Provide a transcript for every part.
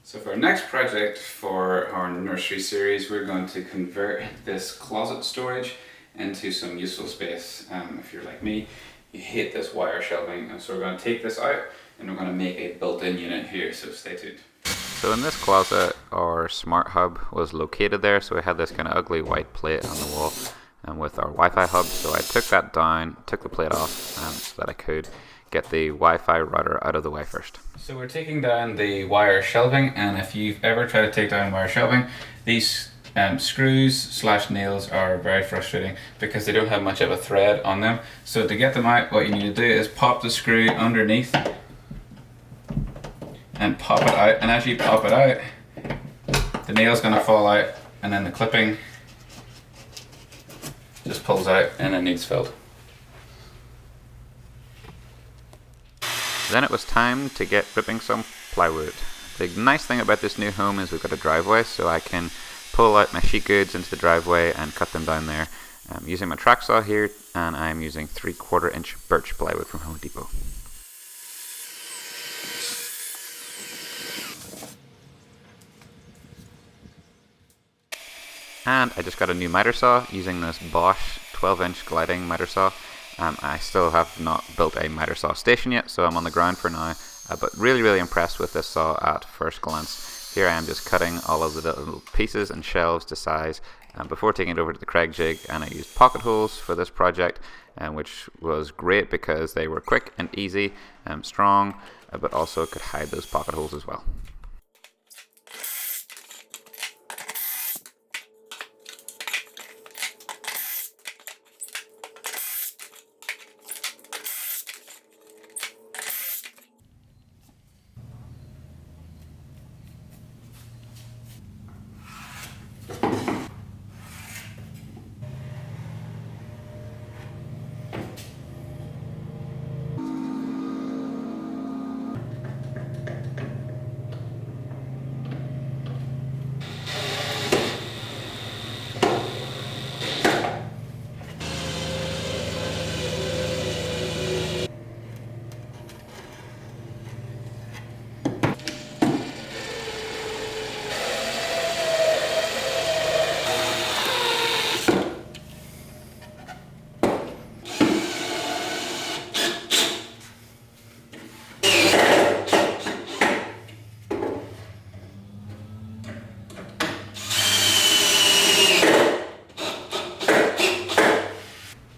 So for our next project for our nursery series, we're going to convert this closet storage into some useful space. If you're like me, you hate this wire shelving, and so we're going to take this out and we're going to make a built-in unit here, so stay tuned. So in this closet, our smart hub was located there, so we had this kind of ugly white plate on the wall with our Wi-Fi hub. So I took that down, took the plate off so that I could get the Wi-Fi router out of the way first. So we're taking down the wire shelving, and if you've ever tried to take down wire shelving, these screws/nails are very frustrating because they don't have much of a thread on them. So to get them out, what you need to do is pop the screw underneath and pop it out, and as you pop it out, the nail's going to fall out, and then the clipping just pulls out and it needs filled. Then it was time to get ripping some plywood. The nice thing about this new home is we've got a driveway, so I can pull out my sheet goods into the driveway and cut them down there. I'm using my track saw here, and I'm using 3/4 inch birch plywood from Home Depot. And I just got a new miter saw using this Bosch 12-inch gliding miter saw. I still have not built a miter saw station yet, so I'm on the ground for now, but really impressed with this saw at first glance. Here I am just cutting all of the little pieces and shelves to size before taking it over to the Craig jig, and I used pocket holes for this project, which was great because they were quick and easy, strong, but also could hide those pocket holes as well.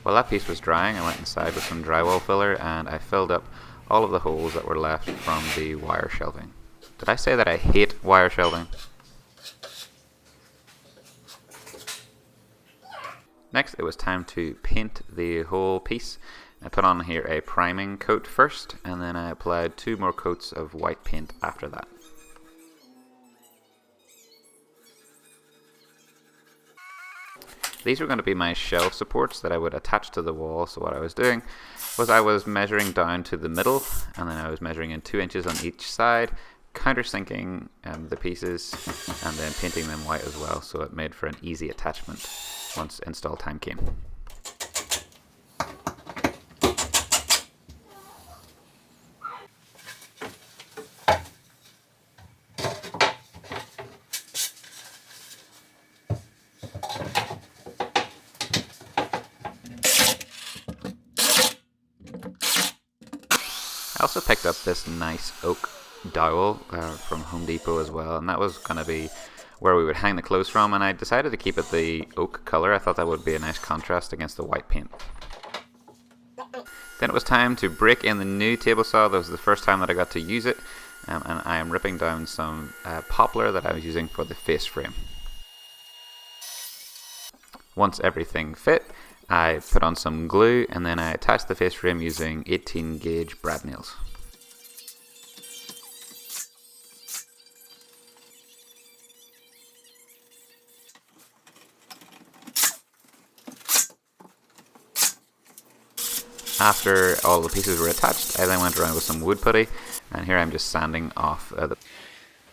While that piece was drying, I went inside with some drywall filler and I filled up all of the holes that were left from the wire shelving. Did I say that I hate wire shelving? Next, it was time to paint the whole piece. I put on here a priming coat first, and then I applied 2 more coats of white paint after that. These were going to be my shelf supports that I would attach to the wall. So what I was doing was I was measuring down to the middle, and then I was measuring in 2 inches on each side, countersinking the pieces, and then painting them white as well, so it made for an easy attachment once install time came. I also picked up this nice oak dowel from Home Depot as well, and that was going to be where we would hang the clothes from, and I decided to keep it the oak color. I thought that would be a nice contrast against the white paint. Then it was time to break in the new table saw. That was the first time that I got to use it, and I am ripping down some poplar that I was using for the face frame. Once everything fit, I put on some glue, and then I attached the face frame using 18 gauge brad nails. After all the pieces were attached, I then went around with some wood putty, and here I'm just sanding off the...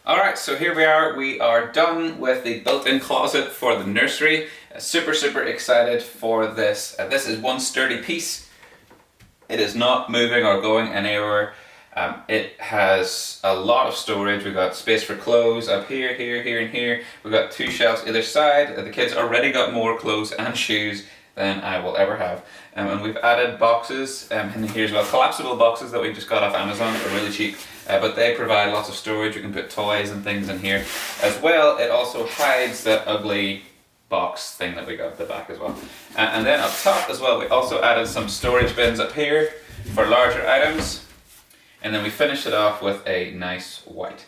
Alright, so here we are done with the built-in closet for the nursery. Super excited for this. This is one sturdy piece. It is not moving or going anywhere. It has a lot of storage. We've got space for clothes up here, here, and here. We've got 2 shelves either side. The kids already got more clothes and shoes than I will ever have. And we've added boxes in here as well. Collapsible boxes that we just got off Amazon. They're really cheap, but they provide lots of storage. We can put toys and things in here. As well, it also hides that ugly box thing that we got at the back as well. And then up top as well, we also added some storage bins up here for larger items. And then we finished it off with a nice white.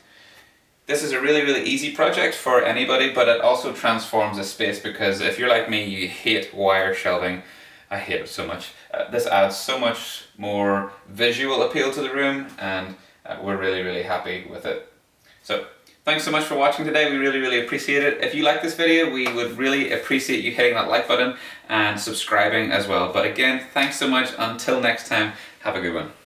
This is a really, really easy project for anybody, but it also transforms a space, because if you're like me, you hate wire shelving. I hate it so much. This adds so much more visual appeal to the room, and we're really, really happy with it. So thanks so much for watching today. We really, really appreciate it. If you like this video, we would really appreciate you hitting that like button and subscribing as well. But again, thanks so much. Until next time, have a good one.